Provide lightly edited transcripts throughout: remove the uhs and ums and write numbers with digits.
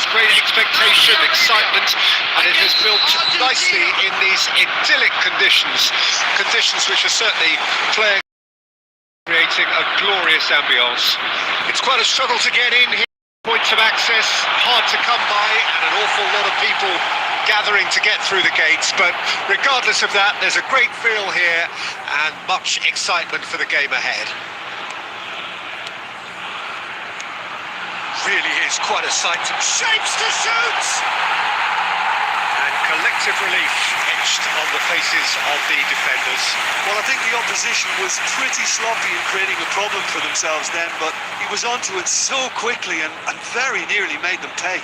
There's great expectation, excitement, and it has built nicely in these idyllic conditions which are certainly creating a glorious ambience. It's quite a struggle to get in here. Points of access, hard to come by, and an awful lot of people gathering to get through the gates, but regardless of that, there's a great feel here and much excitement for the game ahead. Really is quite a sight. Shapes to shoot! And collective relief etched on the faces of the defenders. Well, I think the opposition was pretty sloppy in creating a problem for themselves then, but he was onto it so quickly and very nearly made them pay.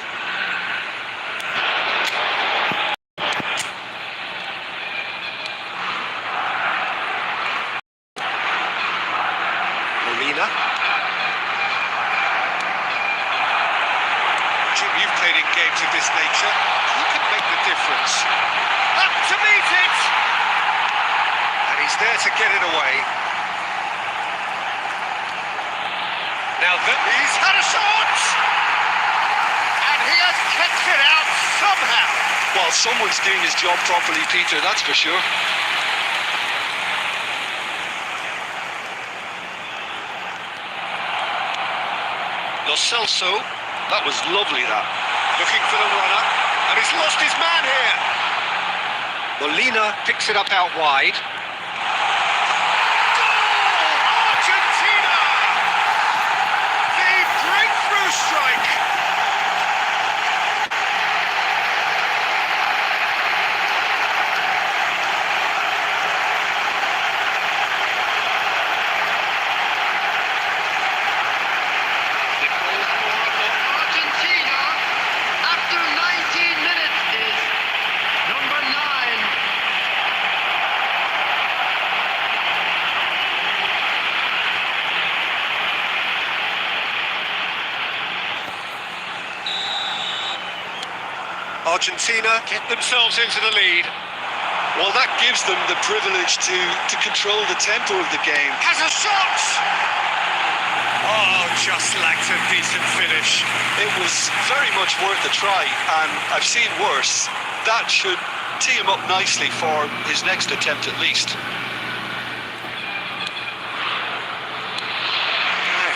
Jim, you've played in games of this nature. Who can make the difference? Up to meet it! And he's there to get it away. Now he's had a shot! And he has kept it out somehow. Well, someone's doing his job properly, Peter, that's for sure. Lo Celso, that was lovely, that. Looking for the runner, and he's lost his man here. Molina picks it up out wide. Goal! Argentina! The breakthrough strike. Argentina get themselves into the lead. Well, that gives them the privilege to control the tempo of the game. Has a shot! Oh, just lacked a decent finish. It was very much worth a try, and I've seen worse. That should tee him up nicely for his next attempt at least.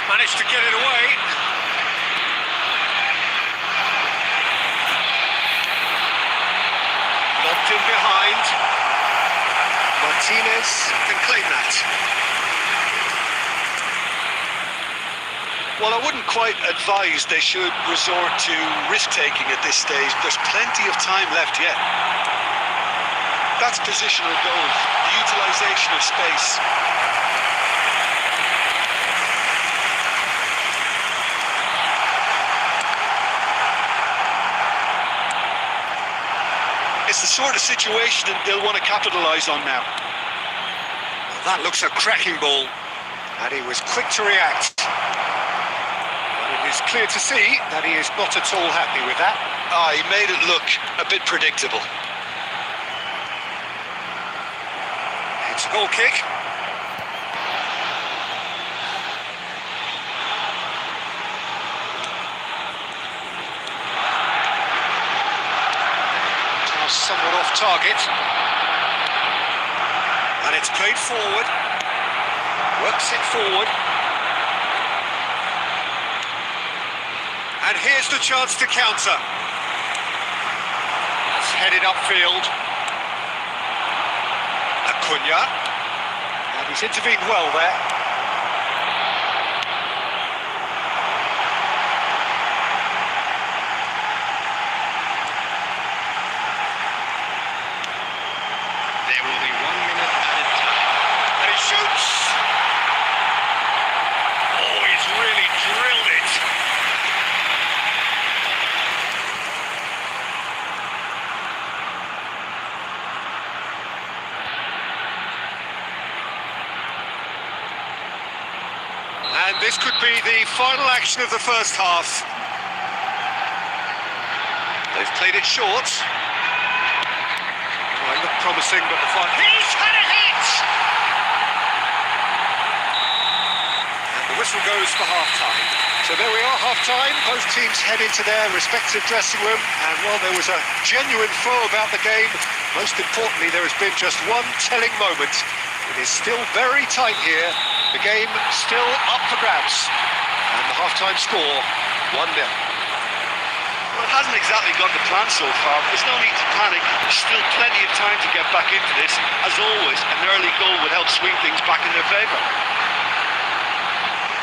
Managed to get it away. Locked in behind. Martinez can claim that. Well, I wouldn't quite advise they should resort to risk-taking at this stage. There's plenty of time left yet. That's positional goal, the utilisation of space. It's the sort of situation that they'll want to capitalise on now. Well, that looks a cracking ball, and he was quick to react. But it is clear to see that he is not at all happy with that. He made it look a bit predictable. It's a goal kick. Somewhat off target, and it's played forward, works it forward, and here's the chance to counter. It's headed upfield. Acuna, and he's intervened well there. Shoots! Oh, he's really drilled it. And this could be the final action of the first half. They've played it short. Well, it looked promising, but the final... He's had a hit! The whistle goes for half-time. So there we are, half-time. Both teams headed to their respective dressing room, and while there was a genuine flow about the game, most importantly, there has been just one telling moment. It is still very tight here. The game still up for grabs, and the half-time score 1-0. Well, it hasn't exactly gone to plan so far. There's no need to panic. There's still plenty of time to get back into this. As always, an early goal would help swing things back in their favour.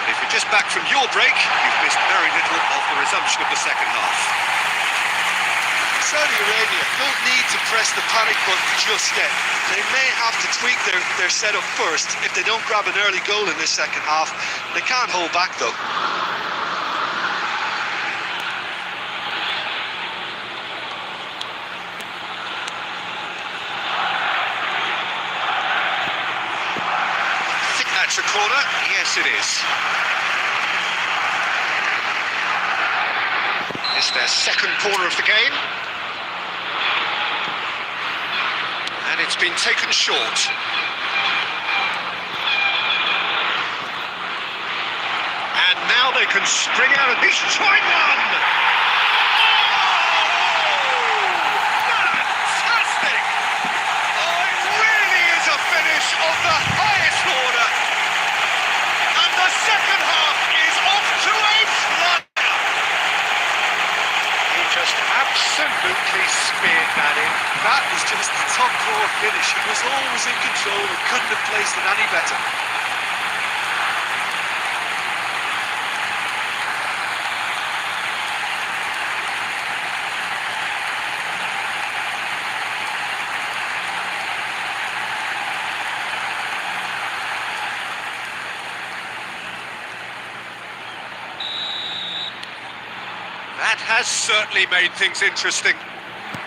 If you're just back from your break, you've missed very little of the resumption of the second half. Saudi Arabia don't need to press the panic button just yet. They may have to tweak their setup first if they don't grab an early goal in this second half. They can't hold back though. I think that's a corner. Yes, it is. It's their second corner of the game. And it's been taken short. And now they can spring out, and he's tried one! Oh, fantastic! Oh, it really is a finish of the highest order. And the second half is off to a flyer. He just absolutely speared that in. That was just a top drawer finish. He was always in control and couldn't have placed it any better. That has certainly made things interesting.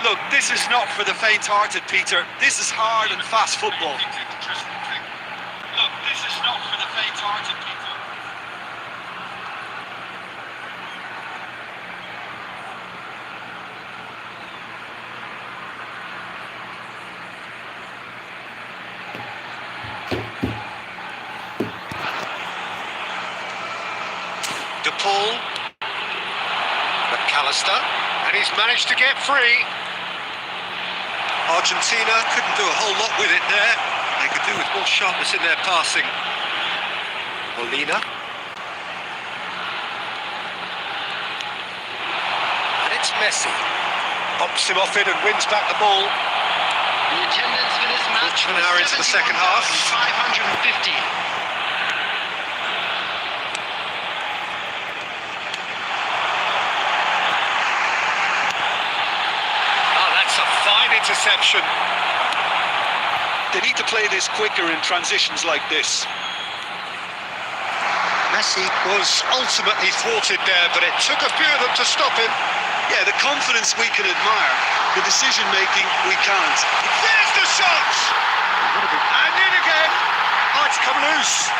Look, this is not for the faint-hearted, Peter. This is hard and fast football. Look, this is not for the faint-hearted, Peter. DePaul, McAllister, and he's managed to get free. Argentina couldn't do a whole lot with it there. They could do with more sharpness in their passing. Molina. And it's Messi. Bumps him off it and wins back the ball. The attendance for this match An hour into the second half. 550. Interception. They need to play this quicker in transitions like this. Messi was ultimately thwarted there, but it took a few of them to stop him. Yeah, the confidence we can admire, the decision-making we can't. There's the shot! And in again. Oh, it's come loose.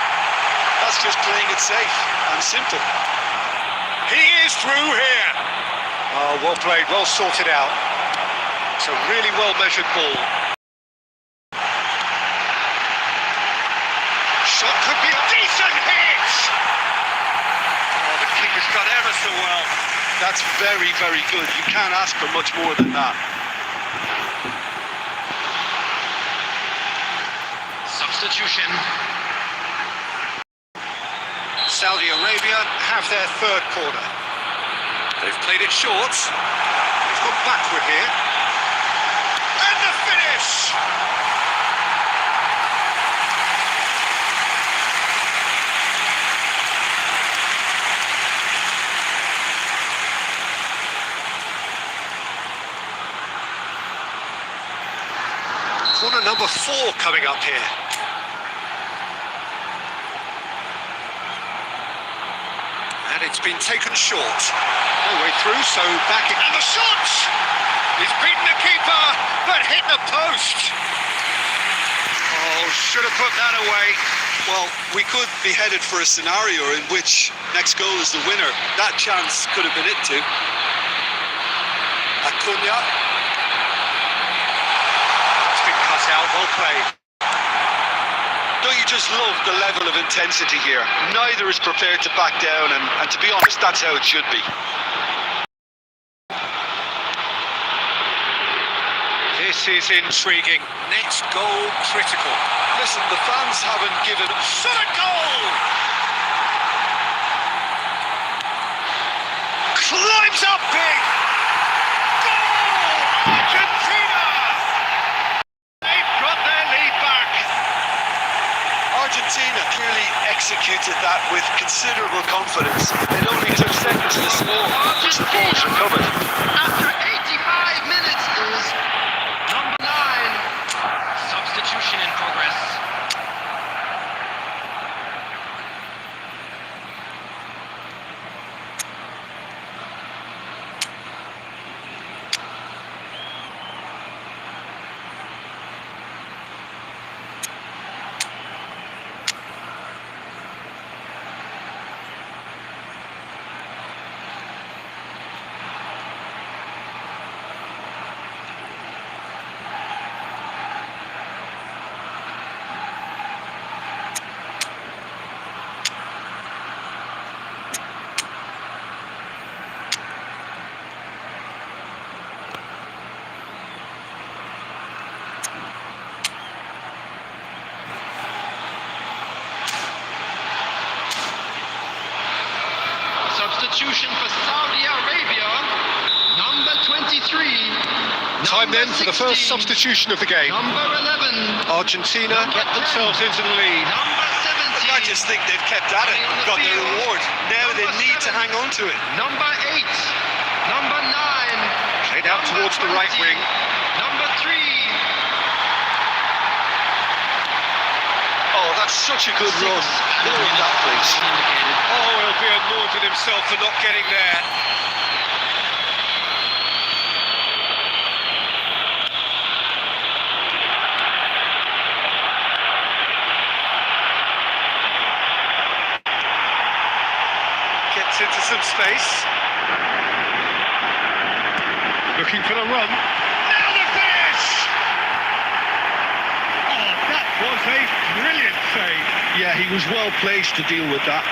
That's just playing it safe and simple. He is through here. Oh, well played, well sorted out. It's a really well-measured ball. Shot could be a decent hit! Oh, the keeper's got ever so well. That's very, very good. You can't ask for much more than that. Substitution. Saudi Arabia have their third corner. They've played it short. They've gone backward here. And the finish! Corner number 4 coming up here. And it's been taken short. No way through, so back in. And the shot! He's beaten the keeper, but hit the post. Oh, should have put that away. Well, we could be headed for a scenario in which next goal is the winner. That chance could have been it too. Acuna. It's been cut out, well played. you just love the level of intensity here. Neither is prepared to back down, and to be honest, that's how it should be. This is intriguing. Next goal critical. Listen, the fans haven't given up. Shot a goal! Climbs up big! Goal! Argentina! They've got their lead back. Argentina clearly executed that with considerable confidence. It only took seconds to score, which the ball's recovered. After 85 minutes is number 9. Substitution in progress. Substitution for Saudi Arabia, number 23. Time then for the first substitution of the game. Number 11. Argentina get themselves into the lead. Number 17. I just think they've kept at it, got their reward. Now they need to hang on to it. Number 8. Number 9. Played out towards the right wing. Number 3. Oh, that's such a good run. Look at that, please. Oh, he'll be annoyed with himself for not getting there. Gets into some space. Looking for the run. Now the finish! Oh, that was a brilliant save. Yeah, he was well placed to deal with that.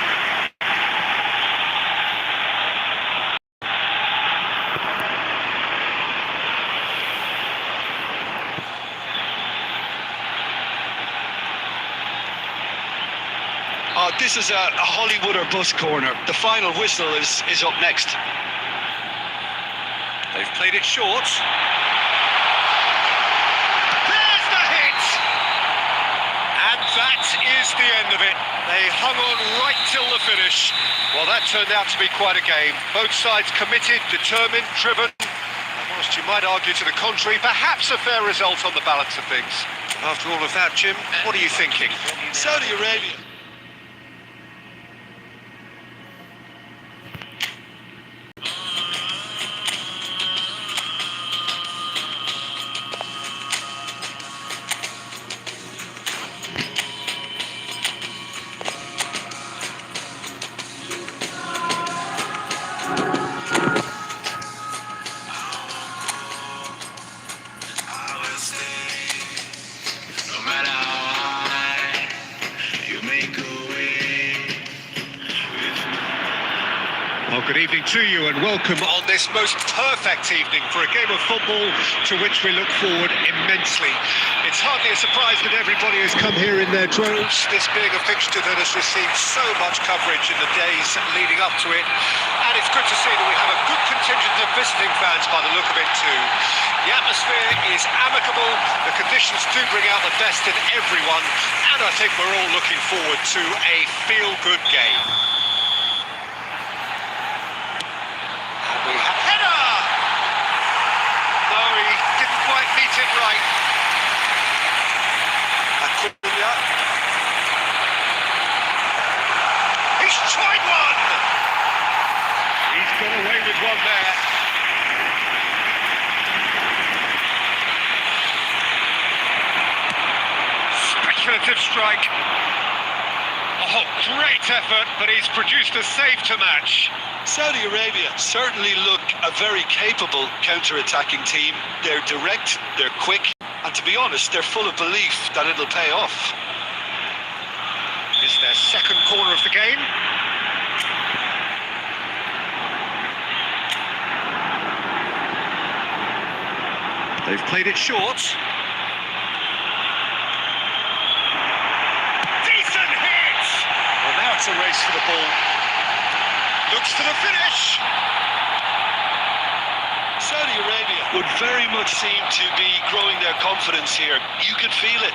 This is a Hollywood or bust corner. The final whistle is up next. They've played it short. There's the hit! And that is the end of it. They hung on right till the finish. Well, that turned out to be quite a game. Both sides committed, determined, driven. And whilst you might argue to the contrary, perhaps a fair result on the balance of things. After all of that, Jim, what are you thinking? Saudi Arabia. Well, good evening to you and welcome on this most perfect evening for a game of football to which we look forward immensely. It's hardly a surprise that everybody has come here in their droves, this being a fixture that has received so much coverage in the days leading up to it. And it's good to see that we have a good contingent of visiting fans by the look of it too. The atmosphere is amicable, the conditions do bring out the best in everyone, and I think we're all looking forward to a feel-good game. We have header! No, he didn't quite meet it right. He's tried one! He's got away with one there. Speculative strike. Oh, great effort, but he's produced a save to match. Saudi Arabia certainly look a very capable counter-attacking team. They're direct, they're quick, and to be honest, they're full of belief that it'll pay off. is their second corner of the game. They've played it short. Decent hit! Well, now it's a race for the ball. Looks for the finish. Saudi Arabia would very much seem to be growing their confidence here. You could feel it.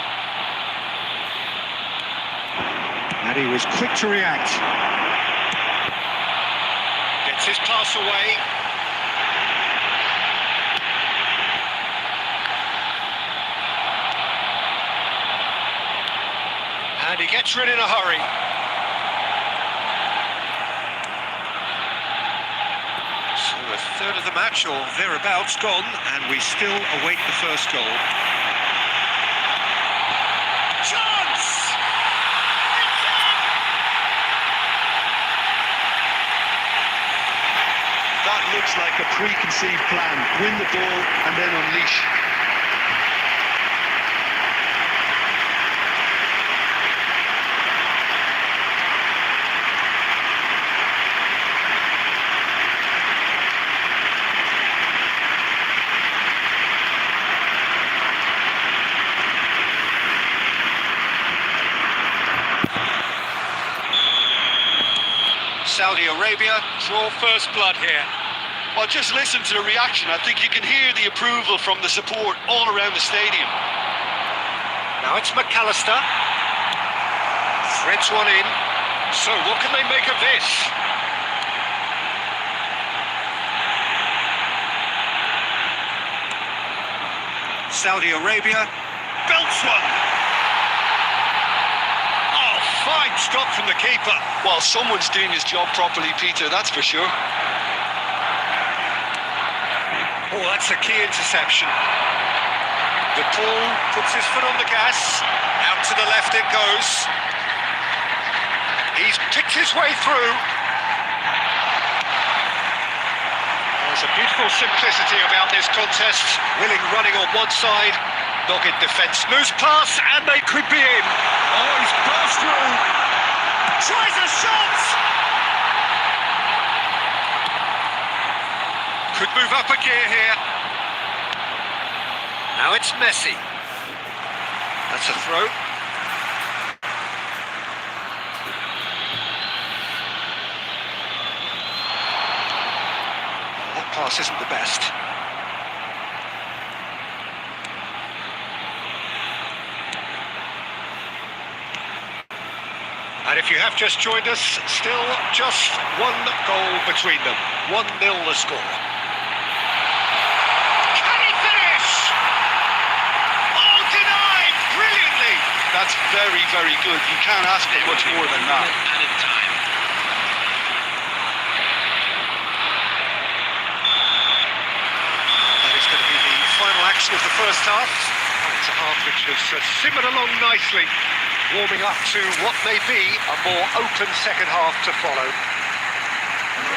And he was quick to react. Gets his pass away. And he gets rid in a hurry. So a third of the match, or thereabouts, gone, and we still await the first goal. Chance! It's in! That looks like a preconceived plan. Win the ball and then unleash. Saudi Arabia draw first blood here. Well, just listen to the reaction. I think you can hear the approval from the support all around the stadium. Now it's McAllister. Threads one in. So what can they make of this? Saudi Arabia belts one. Oh, fine stop from the keeper. Well, someone's doing his job properly, Peter, that's for sure. Oh, that's a key interception. The ball puts his foot on the gas. Out to the left it goes. He's picked his way through. There's a beautiful simplicity about this contest. Willing running on one side, dogged defence. Loose pass, and they could be in. Oh, he's burst through. Tries a shot. Could move up a gear here. Now it's Messi. That's a throw. That pass isn't the best. And if you have just joined us, still just one goal between them. 1-0 the score. Can he finish? Oh, denied! Brilliantly! That's very, very good. You can't ask for much more than that. Added time. That is going to be the final action of the first half. It's a half which has simmered along nicely, warming up to what may be a more open second half to follow.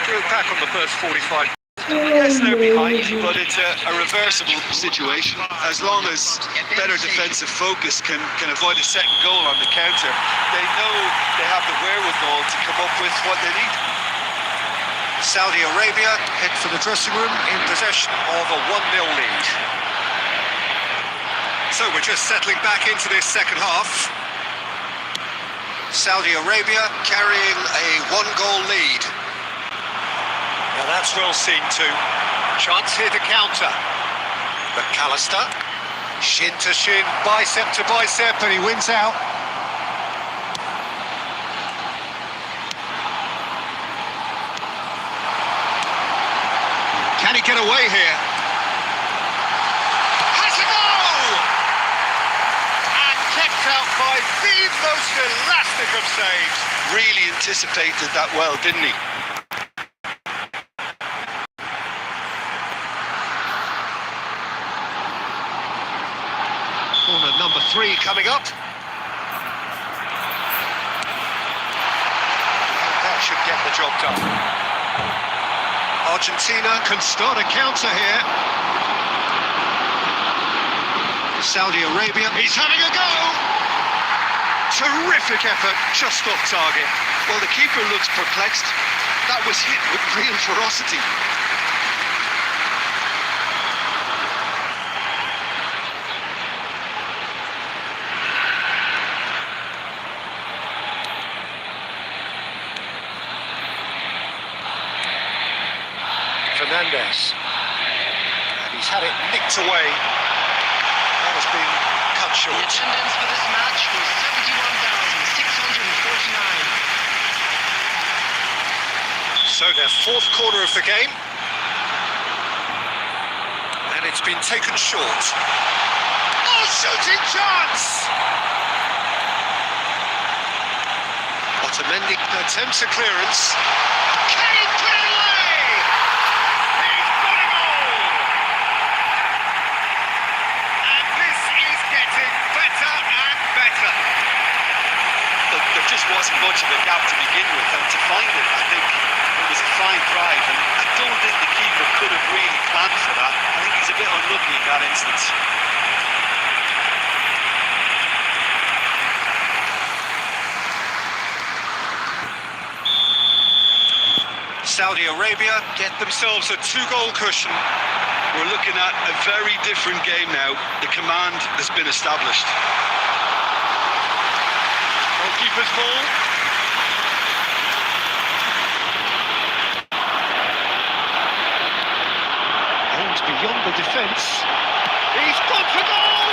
We'll back on the first 45. Yes, they're behind, but it's a reversible situation. As long as better defensive focus can avoid a second goal on the counter, they know they have the wherewithal to come up with what they need. Saudi Arabia head for the dressing room in possession of a 1-0 lead. So we're just settling back into this second half. Saudi Arabia carrying a 1-goal lead. Now that's well seen too. Chance here to counter. McAllister, shin to shin, bicep to bicep, and he wins out. Can he get away here? Has a goal! And kept out by the most elastic of saves. Really anticipated that well, didn't he? Corner number 3 coming up. That should get the job done. Argentina can start a counter here. Saudi Arabia, he's having a go! Terrific effort, just off target. Well, the keeper looks perplexed. That was hit with real ferocity. Fernandez. He's had it nicked away. That has been cut The short. attendance for this match was 71,649. So their fourth quarter of the game. And it's been taken short. Oh, shooting chance! Otamendi attempts a clearance. Can he put it away? He's got a goal! And this is getting better and better. Look, there just wasn't much of a gap to begin with, and to find it, I think it was a fine drive, and I don't think the keeper could have really planned for that. I think he's a bit unlucky in that instance. Saudi Arabia get themselves a 2-goal cushion. We're looking at a very different game now. The command has been established. Goalkeeper's ball. Aims beyond the defence. He's gone for goal!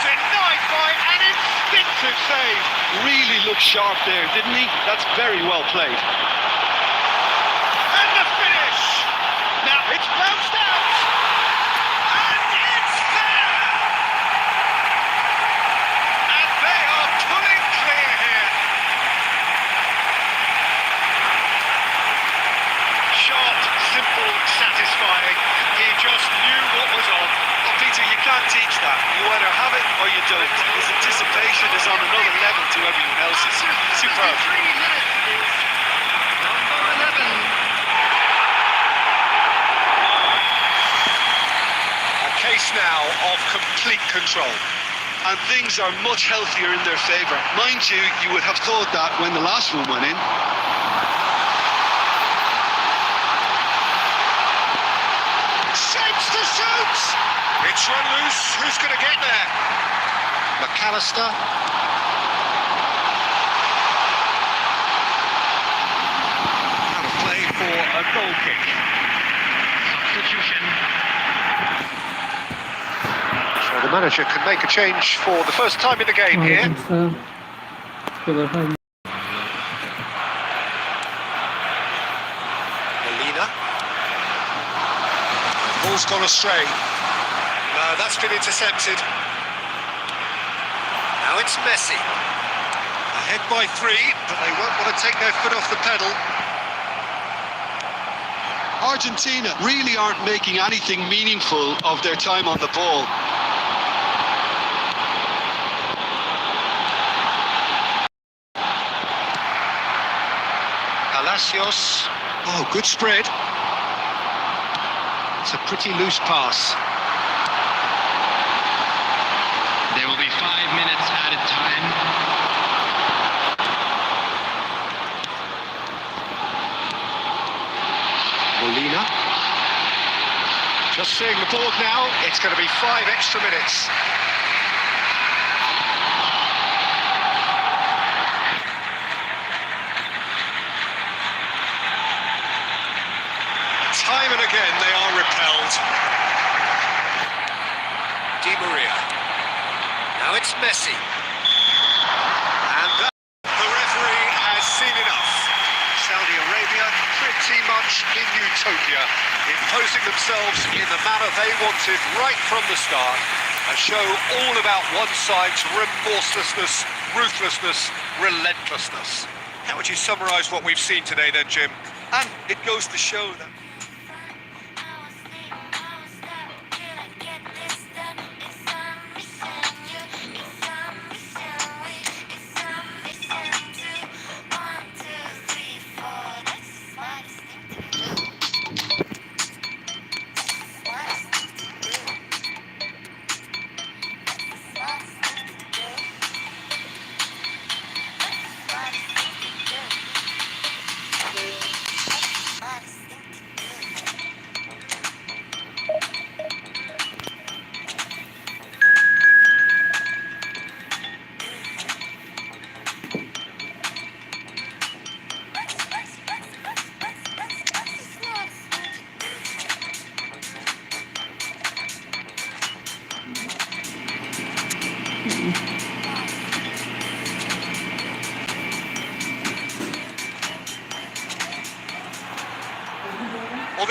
Denied by an instinctive save. Really looked sharp there, didn't he? That's very well played. And the finish! Now it's bounced out! And it's there! And they are pulling clear here. Sharp, simple, satisfying. He just knew what was on. Oh, Peter, you can't teach that. You either have it or you don't. His anticipation is on another level to everyone else's. Superb. 3 minutes is number 11. A case now of complete control. And things are much healthier in their favour. Mind you, you would have thought that when the last one went in. Shapes to shoot! It's run loose. Who's going to get there? McAllister. Out of play for a goal kick. Substitution. So the manager can make a change for the first time in the game here. Molina. Ball's gone astray. No, that's been intercepted. Now it's Messi. Ahead by 3, but they won't want to take their foot off the pedal. Argentina really aren't making anything meaningful of their time on the ball. Palacios. Oh, good spread. It's a pretty loose pass. There will be 5 minutes added time. Molina. Just seeing the board now, it's going to be 5 extra minutes. Time and again they are repelled. Di Maria. Now it's Messi. And that, the referee has seen enough. Saudi Arabia pretty much in utopia, imposing themselves in the manner they wanted right from the start. A show all about one side's remorselessness, ruthlessness, relentlessness. How would you summarise what we've seen today then, Jim? And it goes to show that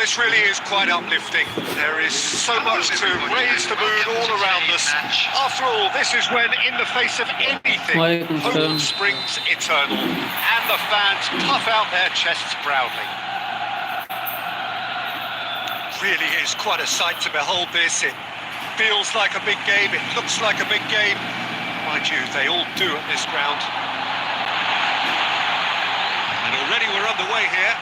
this really is quite uplifting. There is so much to raise the mood all around us. After all, this is when, in the face of anything, hope springs eternal, and the fans puff out their chests proudly. Really is quite a sight to behold this. It feels like a big game, it looks like a big game. Mind you, they all do at this ground. And already we're underway here.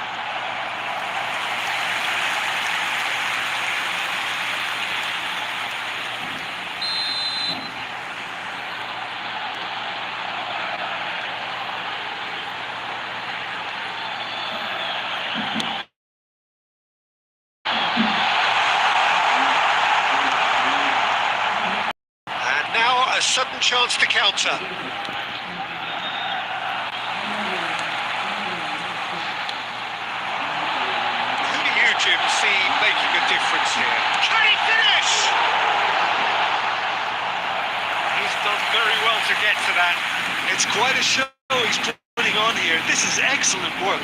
A sudden chance to counter. Who do you, Jim, see making a difference here? Can he finish? He's done very well to get to that. It's quite a show he's putting on here. This is excellent work.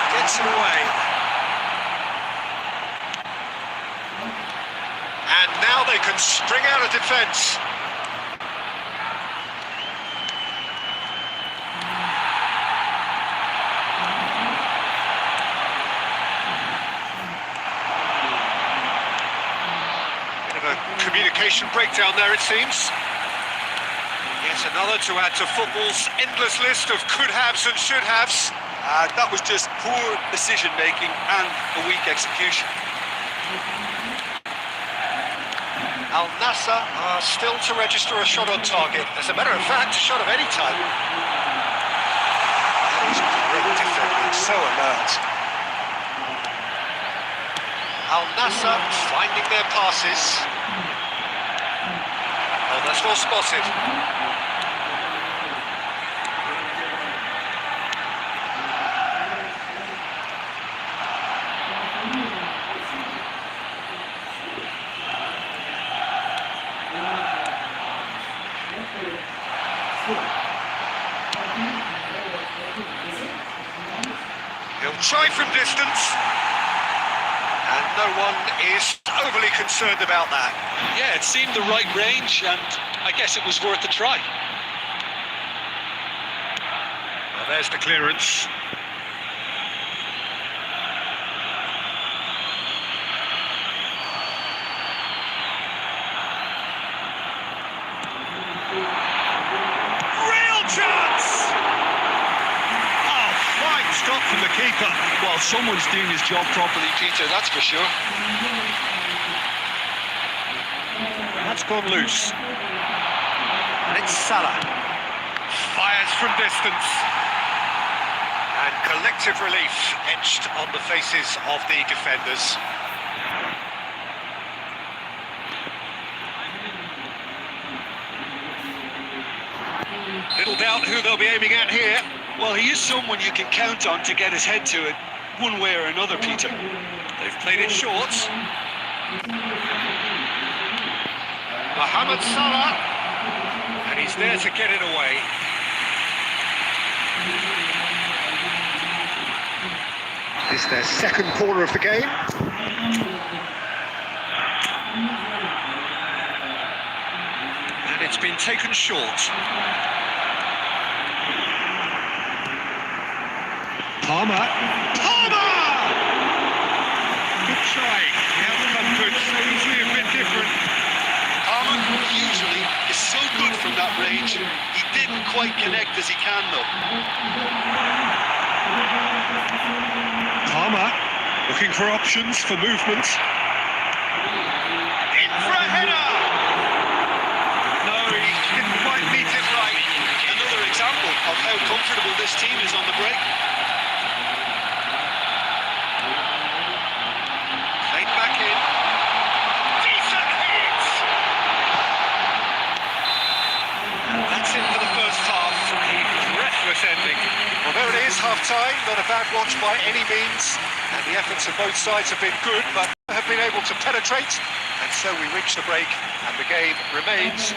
Gets it away. And now they can spring out of defence. Bit of a communication breakdown there, it seems. Yet another to add to football's endless list of could-haves and should-haves. That was just poor decision-making and a weak execution. Al Nassr are still to register a shot on target. As a matter of fact, a shot of any type. That is great defending, so alert. Al Nassr finding their passes. Oh, that's well spotted. He'll try from distance, and no one is overly concerned about that. Yeah, it seemed the right range, and I guess it was worth a try. Well, there's the clearance. Real chance! Stop from the keeper. Well, someone's doing his job properly, Peter, that's for sure. That's gone loose. And it's Salah. Fires from distance. And collective relief etched on the faces of the defenders. Little doubt who they'll be aiming at here. Well, he is someone you can count on to get his head to it, one way or another, Peter. They've played it short. Mohamed Salah, and he's there to get it away. It's their second corner of the game. And it's been taken short. Palmer. Good try. The outcome could so easily have been different. Palmer usually is so good from that range. He didn't quite connect as he can, though. Palmer looking for options for movement. In for a header! No, he didn't quite beat it right. Another example of how comfortable this team is on the break. Ending. Well, there it is, time, not a bad watch by any means, and the efforts of both sides have been good, but have been able to penetrate, and so we reach the break, and the game remains.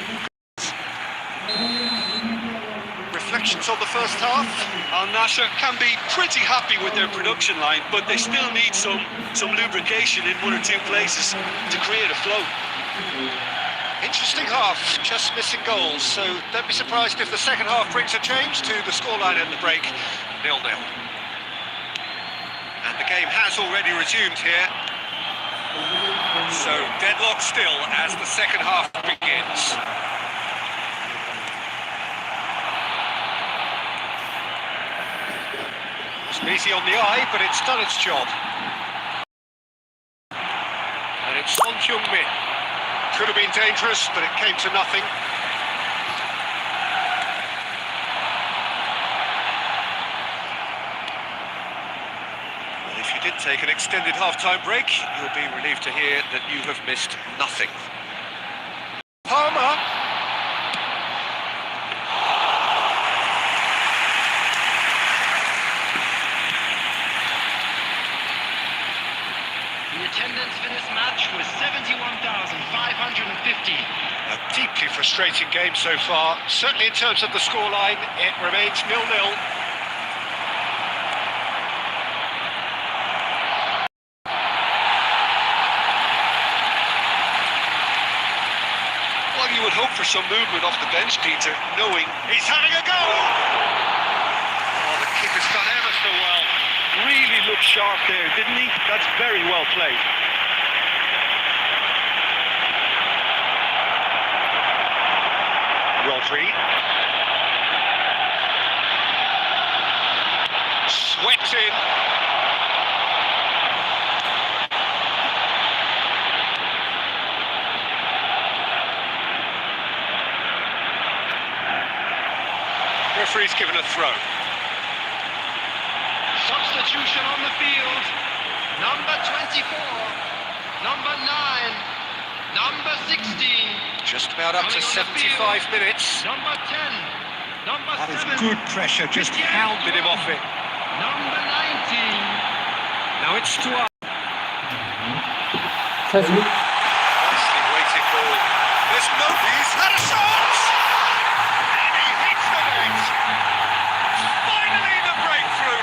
Reflections on the first half? Al Nassr can be pretty happy with their production line, but they still need some lubrication in one or two places to create a flow. Interesting half, just missing goals, so don't be surprised if the second half brings a change to the scoreline at the break, 0-0. And the game has already resumed here. So deadlock still as the second half begins. It's easy on the eye, but it's done its job. And it's Son Heung-min. Could have been dangerous, but it came to nothing. Well, if you did take an extended half-time break, you'll be relieved to hear that you have missed nothing. Palmer. The attendance for this match was 71,550. A deeply frustrating game so far. Certainly in terms of the scoreline, it remains 0-0. Well, you would hope for some movement off the bench, Peter, knowing He's having a go! Oh, the keeper's done ever so well. Really looked sharp there, didn't he? That's very well played. Rodri. Swept in. Referee's given a throw. Substitution on the field. Number 24, number 9, number 16. Just about up to 75 minutes. Number 10, number That is 7. good pressure, just hounded him off it. Number 19. Now it's Stuart. Kevin. Nicely weighted ball. There's nobody, he's had a shot! And he hits the net! Finally the breakthrough!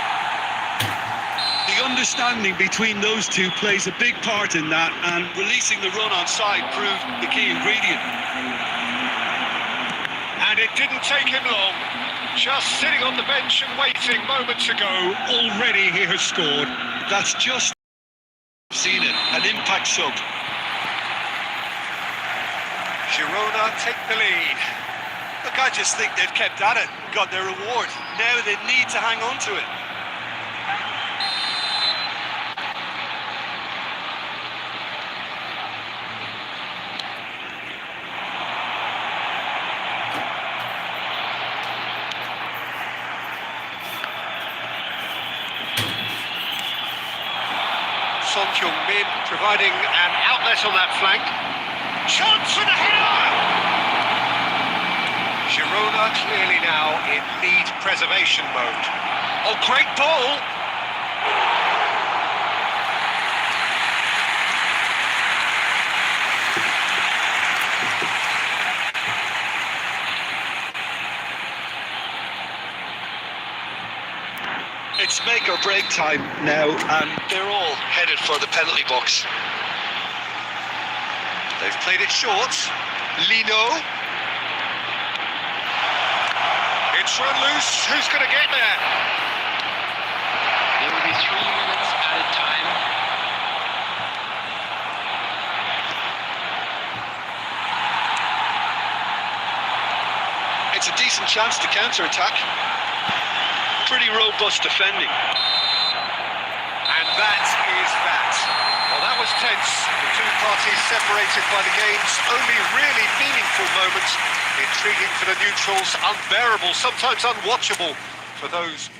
the understanding between those two plays a big part in that, and releasing the run on side proved the key ingredient. And it didn't take him long. Just sitting on the bench and waiting moments ago, already he has scored. That's just seen it, an impact sub. Girona take the lead. Look, I just think they've kept at it, got their reward. Now they need to hang on to it. Son Heung-min providing an outlet on that flank. Chance for the header! Girona clearly now in lead preservation mode. Oh, great ball! It's make or break time now, and they're all headed for the penalty box. They've played it short. Lino. It's run loose. Who's going to get there? There will be 3 minutes added time. It's a decent chance to counter-attack. Pretty robust defending. And that is that. Well, that was tense. The two parties separated by the game's only really meaningful moment. Intriguing for the neutrals, unbearable, sometimes unwatchable for those.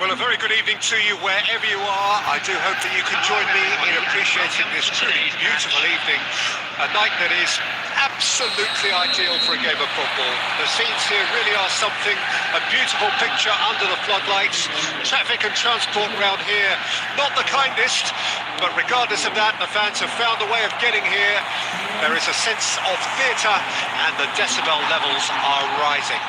Well, a very good evening to you wherever you are. I do hope that you can join me in appreciating this truly beautiful evening. A night that is absolutely ideal for a game of football. The scenes here really are something, a beautiful picture under the floodlights. Traffic and transport around here, not the kindest, but regardless of that, the fans have found a way of getting here. There is a sense of theatre and the decibel levels are rising.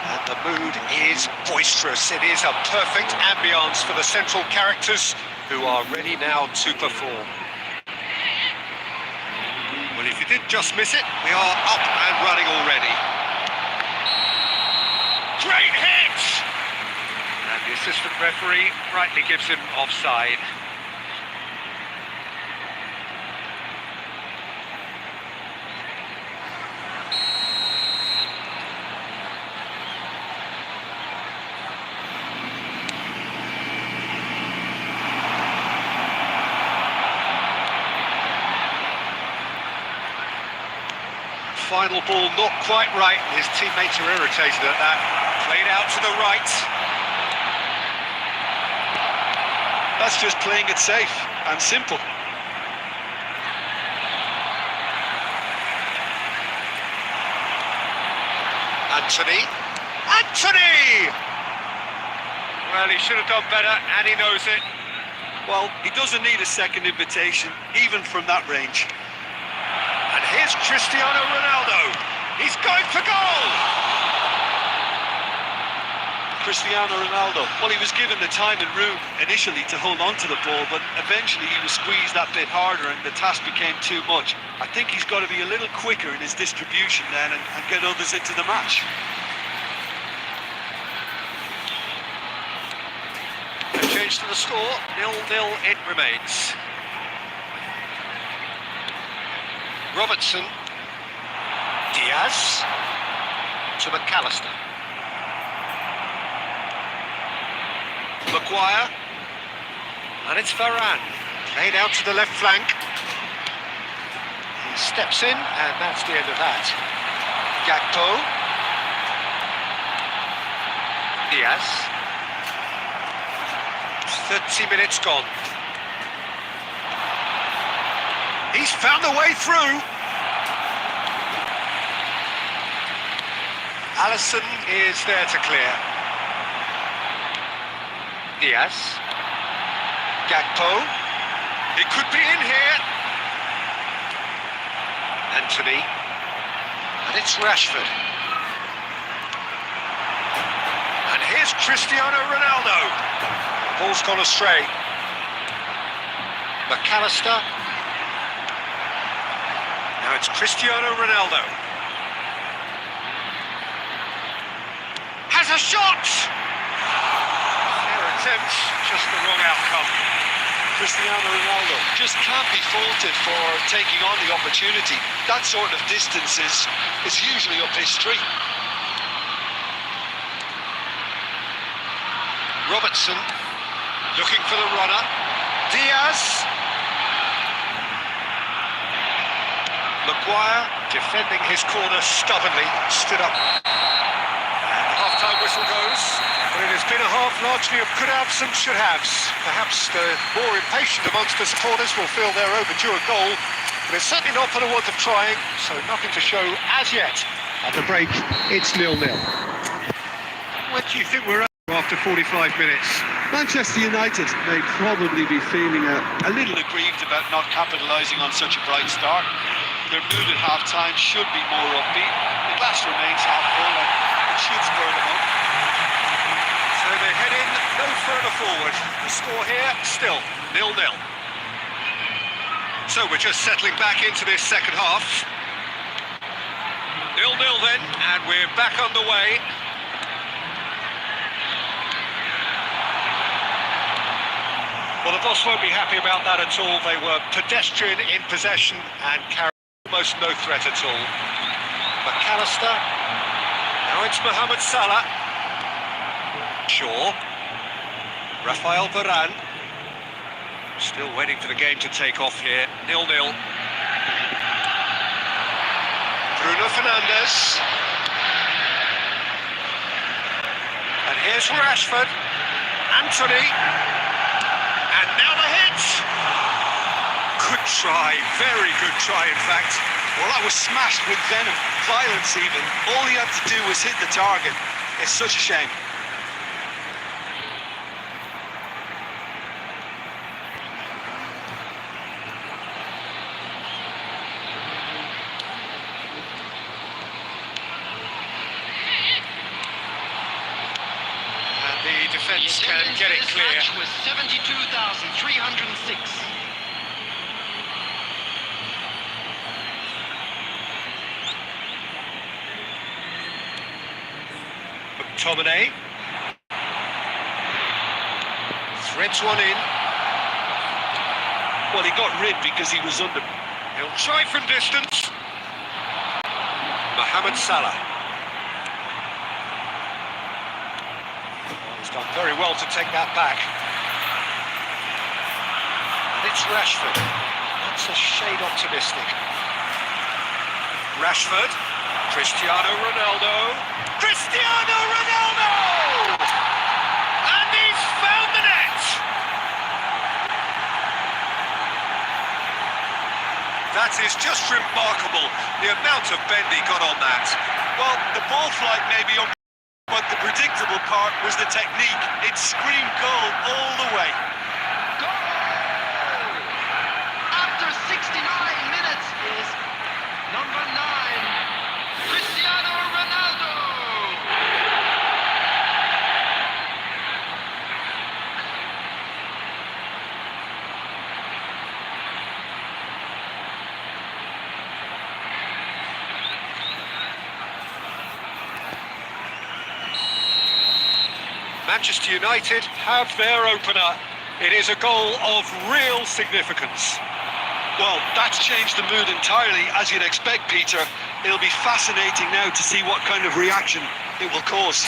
And the mood is boisterous. It is a perfect ambience for the central characters who are ready now to perform. Well, if you did just miss it, we are up and running already. Great hit! And the assistant referee rightly gives him offside. Final ball not quite right. His teammates are irritated at that. Played out to the right. That's just playing it safe and simple. Anthony! Well, he should have done better, and he knows it. Well, he doesn't need a second invitation, even from that range. And here's Cristiano Ronaldo. He's going for goal! Cristiano Ronaldo, well, he was given the time and room initially to hold on to the ball, but eventually he was squeezed that bit harder and the task became too much. I think he's got to be a little quicker in his distribution then and get others into the match. A change to the score, 0-0 it remains. Robertson, Diaz, to McAllister. Maguire, and it's Varane, played out to the left flank. He steps in, and that's the end of that. Gakpo, Diaz, 30 minutes gone. He's found the way through. Alisson is there to clear. Diaz. Gakpo. It could be in here. Anthony. And it's Rashford. And here's Cristiano Ronaldo. Ball's gone astray. McAllister. Now it's Cristiano Ronaldo. Has a shot! Fair attempt, just the wrong outcome. Cristiano Ronaldo just can't be faulted for taking on the opportunity. That sort of distance is usually up his street. Robertson, looking for the runner. Diaz. Maguire, defending his corner stubbornly, stood up. And the half-time whistle goes. But it has been a half largely of could-haves and should-haves. Perhaps the more impatient amongst the supporters will feel they're overdue a goal. But it's certainly not for the want of trying, so nothing to show as yet. At the break, it's 0-0. What do you think we're at after 45 minutes? Manchester United may probably be feeling a little aggrieved about not capitalising on such a bright start. Their mood at half-time should be more upbeat. The glass remains half full and it should spur them up. So they head in no further forward. The score here, still 0-0. So we're just settling back into this second half. 0-0 then, and we're back underway. Well, the boss won't be happy about that at all. They were pedestrian in possession and carried almost no threat at all. McAllister. Now it's Mohamed Salah. Shaw. Rafael Varane. Still waiting for the game to take off here. 0-0. Bruno Fernandes. And here's Rashford. Anthony. And now the hit. Good try, very good try in fact. Well, that was smashed with venom, violence even. All he had to do was hit the target. It's such a shame. And the defence can get it clear. Match was 72,306. McTominay. Threads one in. Well, he got rid because he was under. He'll try from distance. Mohamed Salah. He's done very well to take that back. And it's Rashford. That's a shade optimistic. Rashford. Cristiano Ronaldo. Cristiano Ronaldo! And he's found the net! That is just remarkable, the amount of bend he got on that. Well, the ball flight may be up, but the predictable part was the technique. It screamed goal all the way. Goal! After 69 minutes is number 9, Cristiano Ronaldo! Manchester United have their opener. It is a goal of real significance. Well, that's changed the mood entirely, as you'd expect, Peter. It'll be fascinating now to see what kind of reaction it will cause.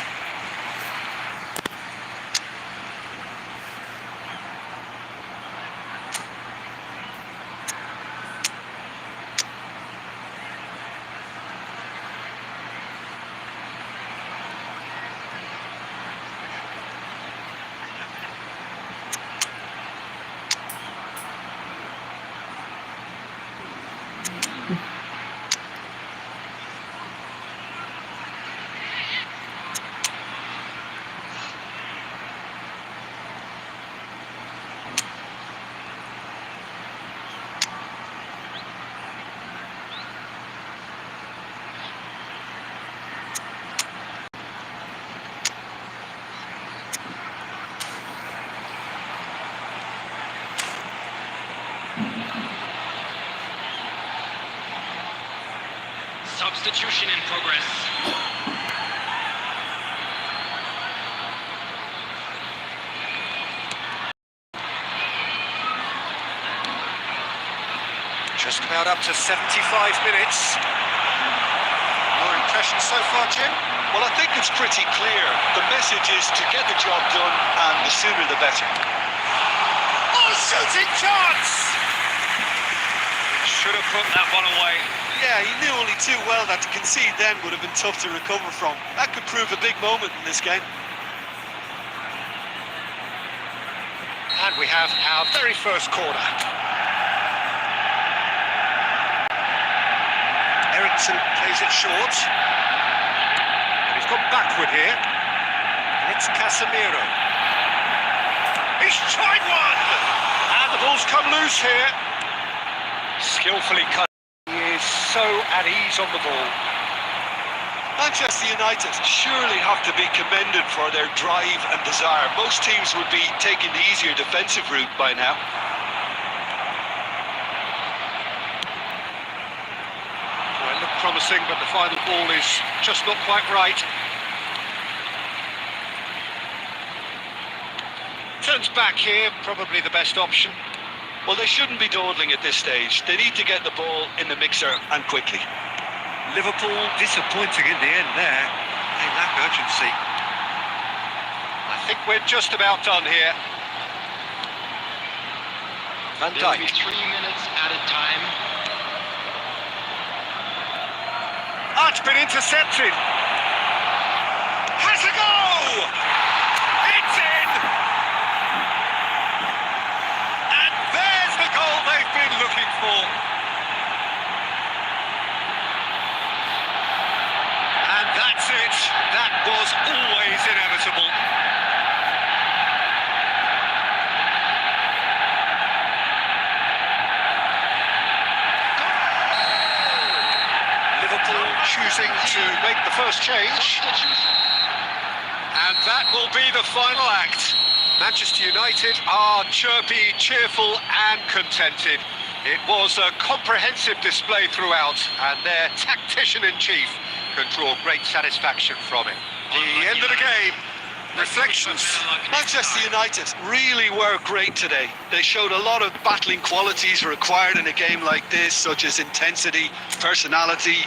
Substitution in progress. Just about up to 75 minutes. Your impression so far, Jim? Well, I think it's pretty clear. The message is to get the job done, and the sooner the better. Oh, shooting chance! Should have put that one away. Yeah, he knew only too well that to concede then would have been tough to recover from. That could prove a big moment in this game. And we have our very first corner. Ericsson plays it short. And he's gone backward here. And it's Casemiro. He's tried one! And the ball's come loose here. Skillfully cut. He is so at ease on the ball. Manchester United surely have to be commended for their drive and desire. Most teams would be taking the easier defensive route by now. Well, it looked promising, but the final ball is just not quite right. Turns back here, probably the best option. Well, they shouldn't be dawdling at this stage. They need to get the ball in the mixer and quickly. Liverpool disappointing in the end there. They lack urgency. I think we're just about done here. Van There will be Dijk. 3 minutes added time. It's been intercepted. Has a goal! Liverpool choosing to make the first change. And that will be the final act. Manchester United are chirpy, cheerful and contented. It was a comprehensive display throughout, and their tactician-in-chief can draw great satisfaction from it. The end of the game. Reflections. Manchester United really were great today. They showed a lot of battling qualities required in a game like this, such as intensity, personality,